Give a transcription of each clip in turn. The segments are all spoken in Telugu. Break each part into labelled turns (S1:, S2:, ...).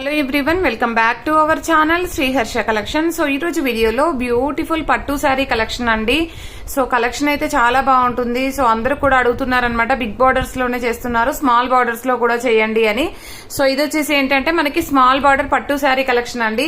S1: Hello everyone, welcome back to our channel Shri Harsha collection. So ఈ రోజు వీడియోలో బ్యూటిఫుల్ పట్టు శారీ కలెక్షన్ అండి. సో కలెక్షన్ అయితే చాలా బాగుంటుంది. సో అందరూ కూడా అడుగుతున్నారనమాట, బిగ్ బార్డర్స్ లోనే చేస్తున్నారు, స్మాల్ బార్డర్స్ లో కూడా చేయండి అని. సో ఇది వచ్చేసి ఏంటంటే మనకి స్మాల్ బార్డర్ పట్టు శారీ కలెక్షన్ అండి.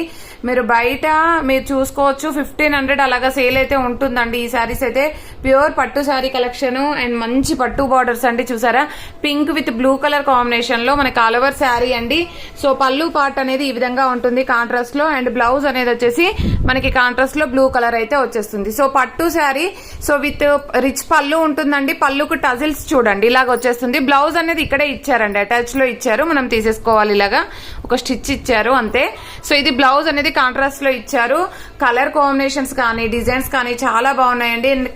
S1: మీరు బయట మీరు చూసుకోవచ్చు 1500 అలాగా సేల్ అయితే ఉంటుందండి. ఈ శారీస్ అయితే ప్యూర్ పట్టు శారీ కలెక్షన్ అండ్ మంచి పట్టు బార్డర్స్ అండి. చూసారా, pink with blue colour combination లో మనకి ఆల్ ఓవర్ శారీ అండి. సో పళ్ళు పార్ట్ అనేది ఈ విధంగా ఉంటుంది కాంట్రాస్ట్ లో, అండ్ బ్లౌజ్ అనేది వచ్చేసి మనకి కాంట్రాస్ట్ లో బ్లూ కలర్ అయితే వచ్చేస్తుంది. సో పట్టు శారీ, సో విత్ రిచ్ పళ్ళు ఉంటుందండి. పళ్ళుకు టజిల్స్ చూడండి ఇలాగ వచ్చేస్తుంది. బ్లౌజ్ అనేది ఇక్కడే ఇచ్చారండి, అటాచ్ లో ఇచ్చారు, మనం తీసేసుకోవాలి. ఇలాగా ఒక స్టిచ్ ఇచ్చారు అంతే. సో ఇది బ్లౌజ్ అనేది కాంట్రాస్ట్ లో ఇచ్చారు. కలర్ కాంబినేషన్స్ కానీ డిజైన్స్ కానీ చాలా బాగున్నాయండి. అండ్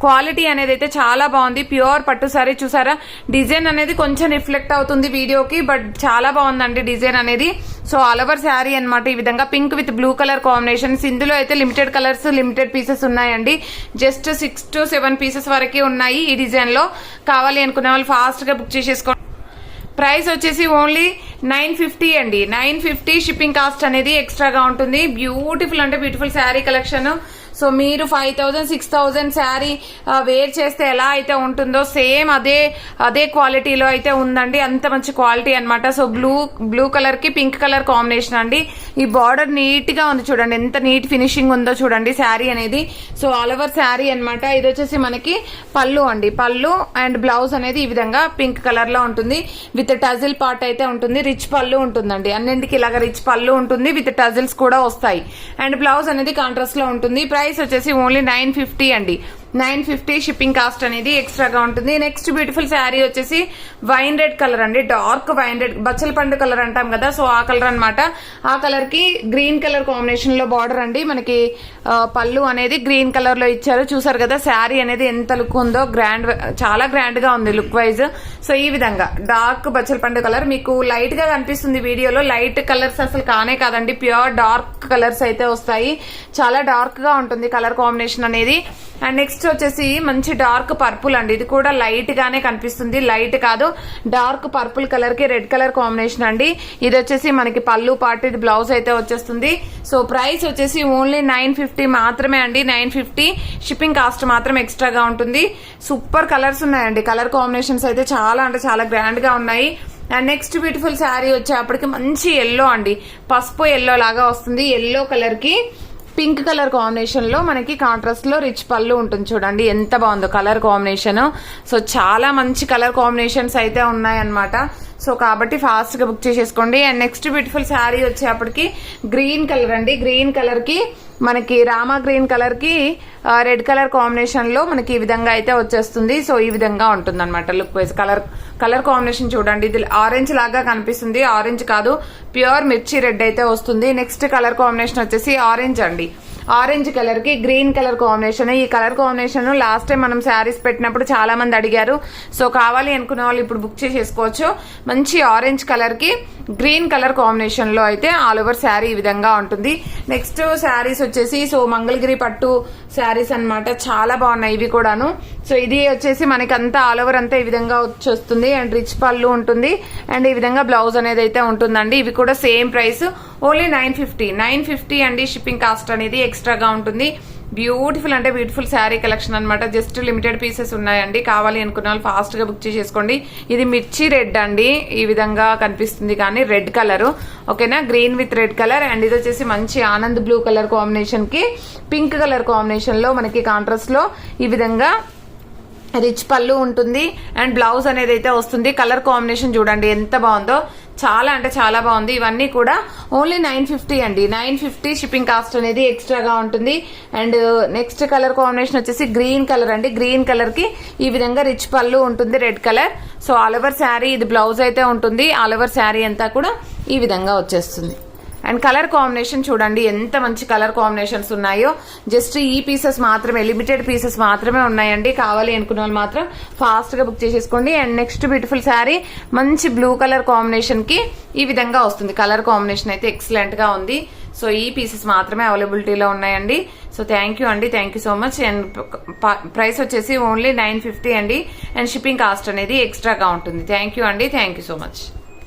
S1: క్వాలిటీ అనేది అయితే చాలా బాగుంది. ప్యూర్ పట్టు శారీ. చూసారా, డిజైన్ అనేది కొంచెం రిఫ్లెక్ట్ అవుతుంది వీడియోకి, బట్ చాలా బాగుందండి డిజైన్ అనేది. సో ఆల్ ఓవర్ శారీ అనమాట. ఈ విధంగా pink with blue colour combinations. ఇందులో అయితే లిమిటెడ్ కలర్స్, లిమిటెడ్ పీసెస్ ఉన్నాయండి. జస్ట్ 6 to 7 పీసెస్ వరకే ఉన్నాయి ఈ డిజైన్ లో. కావాలి అనుకునే వాళ్ళు ఫాస్ట్ గా బుక్ చేసేసుకోండి. ప్రైస్ వచ్చేసి ఓన్లీ 950 అండి. 950 షిప్పింగ్ కాస్ట్ అనేది ఎక్స్ట్రాగా ఉంటుంది. బ్యూటిఫుల్ అంటే బ్యూటిఫుల్ శారీ కలెక్షన్. సో మీరు 5000 6000 శారీ వేర్ చేస్తే ఎలా అయితే ఉంటుందో సేమ్ అదే క్వాలిటీలో అయితే ఉందండి. అంత మంచి క్వాలిటీ అనమాట. సో బ్లూ కలర్ కి పింక్ కలర్ కాంబినేషన్ అండి. ఈ బార్డర్ నీట్ గా ఉంది చూడండి, ఎంత నీట్ ఫినిషింగ్ ఉందో చూడండి శారీ అనేది. సో ఆల్ ఓవర్ శారీ అనమాట. ఇది వచ్చేసి మనకి పళ్ళు అండి. పళ్ళు అండ్ బ్లౌజ్ అనేది ఈ విధంగా పింక్ కలర్ లో ఉంటుంది. విత్ టజిల్ పార్ట్ అయితే ఉంటుంది. రిచ్ పళ్ళు ఉంటుందండి. అన్నింటికి ఇలాగ రిచ్ పళ్ళు ఉంటుంది, విత్ టజిల్స్ కూడా వస్తాయి. అండ్ బ్లౌజ్ అనేది కాంట్రాస్ట్ లో ఉంటుంది. ప్రైస్ వచ్చేసి ఓన్లీ 950 అండి. 950 షిప్పింగ్ కాస్ట్ అనేది ఎక్స్ట్రాగా ఉంటుంది. నెక్స్ట్ బ్యూటిఫుల్ శారీ వచ్చేసి వైన్ రెడ్ కలర్ అండి. డార్క్ వైన్ రెడ్, బచ్చల పండు కలర్ అంటాం కదా, సో ఆ కలర్ అనమాట. ఆ కలర్ కి గ్రీన్ కలర్ కాంబినేషన్ లో బార్డర్ అండి. మనకి పళ్ళు అనేది గ్రీన్ కలర్ లో ఇచ్చారు. చూసారు కదా శారీ అనేది ఎంత లుక్ ఉందో, చాలా గ్రాండ్ గా ఉంది లుక్ వైజ్. సో ఈ విధంగా డార్క్ బచ్చల పండు కలర్ మీకు లైట్ గా కనిపిస్తుంది వీడియోలో. లైట్ కలర్స్ అసలు కానే కాదండి, ప్యూర్ డార్క్ కలర్స్ అయితే వస్తాయి. చాలా డార్క్ గా ఉంటుంది కలర్ కాంబినేషన్ అనేది. అండ్ నెక్స్ట్ వచ్చేసి మంచి డార్క్ పర్పుల్ అండి. ఇది కూడా లైట్ గానే కనిపిస్తుంది, లైట్ కాదు, డార్క్ పర్పుల్ కలర్ కి రెడ్ కలర్ కాంబినేషన్ అండి. ఇది వచ్చేసి మనకి పళ్ళు పార్ట్, ఇది బ్లౌజ్ అయితే వచ్చేస్తుంది. సో ప్రైస్ వచ్చేసి ఓన్లీ 950 మాత్రమే అండి. 950 షిప్పింగ్ కాస్ట్ మాత్రం ఎక్స్ట్రాగా ఉంటుంది. సూపర్ కలర్స్ ఉన్నాయండి. కలర్ కాంబినేషన్స్ అయితే చాలా అంటే చాలా గ్రాండ్ గా ఉన్నాయి. అండ్ నెక్స్ట్ బ్యూటిఫుల్ శారీ వచ్చేప్పటికి మంచి ఎల్లో అండి, పసుపు ఎల్లో లాగా వస్తుంది. ఎల్లో కలర్ కి పింక్ కలర్ కాంబినేషన్ లో మనకి కాంట్రాస్ట్ లో రిచ్ పళ్ళు ఉంటుంది. చూడండి ఎంత బాగుందో కలర్ కాంబినేషన్. సో చాలా మంచి కలర్ కాంబినేషన్స్ అయితే ఉన్నాయన్నమాట. సో కాబట్టి ఫాస్ట్ గా బుక్ చేసేసుకోండి. అండ్ నెక్స్ట్ బ్యూటిఫుల్ శారీ వచ్చేప్పటికి గ్రీన్ కలర్ అండి. గ్రీన్ కలర్ కి మనకి రామా గ్రీన్ కలర్ కి రెడ్ కలర్ కాంబినేషన్ లో మనకి ఈ విధంగా అయితే వచ్చేస్తుంది. సో ఈ విధంగా ఉంటుంది అనమాట లుక్ వైజ్. కలర్ కాంబినేషన్ చూడండి, ఇది ఆరెంజ్ లాగా కనిపిస్తుంది. ఆరెంజ్ కాదు, ప్యూర్ మిర్చి రెడ్ అయితే వస్తుంది. నెక్స్ట్ కలర్ కాంబినేషన్ వచ్చేసి ఆరెంజ్ అండి. ఆరెంజ్ కలర్ కి గ్రీన్ కలర్ కాంబినేషన్. ఈ కలర్ కాంబినేషన్ లాస్ట్ టైం మనం శారీస్ పెట్టినప్పుడు చాలా మంది అడిగారు. సో కావాలి అనుకునే వాళ్ళు ఇప్పుడు బుక్ చేసేసుకోవచ్చు. మంచి ఆరెంజ్ కలర్ కి గ్రీన్ కలర్ కాంబినేషన్ లో అయితే ఆల్ ఓవర్ శారీ ఈ విధంగా ఉంటుంది. నెక్స్ట్ శారీస్ వచ్చేసి సో మంగళగిరి పట్టు శారీస్ అన్నమాట. చాలా బాగున్నాయి ఇవి కూడాను. సో ఇది వచ్చేసి మనకి అంతా ఆల్ ఓవర్ అంతా ఈ విధంగా వచ్చేస్తుంది. అండ్ రిచ్ పళ్ళు ఉంటుంది, అండ్ ఈ విధంగా బ్లౌజ్ అనేది అయితే ఉంటుందండి. ఇవి కూడా సేమ్ ప్రైస్, ఓన్లీ 950 అండి. షిప్పింగ్ కాస్ట్ అనేది ఎక్స్ట్రాగా ఉంటుంది. బ్యూటిఫుల్ అంటే బ్యూటిఫుల్ శారీ కలెక్షన్ అనమాట. జస్ట్ లిమిటెడ్ పీసెస్ ఉన్నాయండి. కావాలి అనుకున్న వాళ్ళు ఫాస్ట్ గా బుక్ చేసేసుకోండి. ఇది మిర్చి రెడ్ అండి, ఈ విధంగా కనిపిస్తుంది కానీ రెడ్ కలర్, ఓకేనా, green with red colour. And ఇది వచ్చేసి మంచి ఆనంద్ బ్లూ కలర్ కాంబినేషన్ కి పింక్ కలర్ కాంబినేషన్ లో మనకి కాంట్రాస్ట్ లో ఈ విధంగా రిచ్ పళ్ళు ఉంటుంది. అండ్ బ్లౌజ్ అనేది అయితే వస్తుంది. కలర్ కాంబినేషన్ చూడండి ఎంత బాగుందో, చాలా అంటే చాలా బాగుంది. ఇవన్నీ కూడా ఓన్లీ 950 అండి. 950 షిప్పింగ్ కాస్ట్ అనేది ఎక్స్ట్రాగా ఉంటుంది. అండ్ నెక్స్ట్ కలర్ కాంబినేషన్ వచ్చేసి గ్రీన్ కలర్ అండి. గ్రీన్ కలర్ కి ఈ విధంగా రిచ్ పళ్ళు ఉంటుంది, red colour. So all over sari ఇది బ్లౌజ్ అయితే ఉంటుంది. ఆల్ ఓవర్ శారీ అంతా కూడా ఈ విధంగా వచ్చేస్తుంది. అండ్ కలర్ కాంబినేషన్ చూడండి ఎంత మంచి కలర్ కాంబినేషన్స్ ఉన్నాయో. జస్ట్ ఈ పీసెస్ మాత్రమే, లిమిటెడ్ పీసెస్ మాత్రమే ఉన్నాయండి. కావాలి అనుకున్న వాళ్ళు మాత్రం ఫాస్ట్ గా బుక్ చేసేసుకోండి. అండ్ నెక్స్ట్ బ్యూటిఫుల్ శారీ మంచి బ్లూ కలర్ కాంబినేషన్ కి ఈ విధంగా వస్తుంది. కలర్ కాంబినేషన్ అయితే ఎక్సలెంట్ గా ఉంది. సో ఈ పీసెస్ మాత్రమే అవైలబిలిటీలో ఉన్నాయండి. సో థ్యాంక్ యూ అండి, thank you so much. And price వచ్చేసి ఓన్లీ 950 అండి. అండ్ షిప్పింగ్ కాస్ట్ అనేది ఎక్స్ట్రాగా ఉంటుంది. థ్యాంక్ యూ అండి, థ్యాంక్ యూ సో మచ్.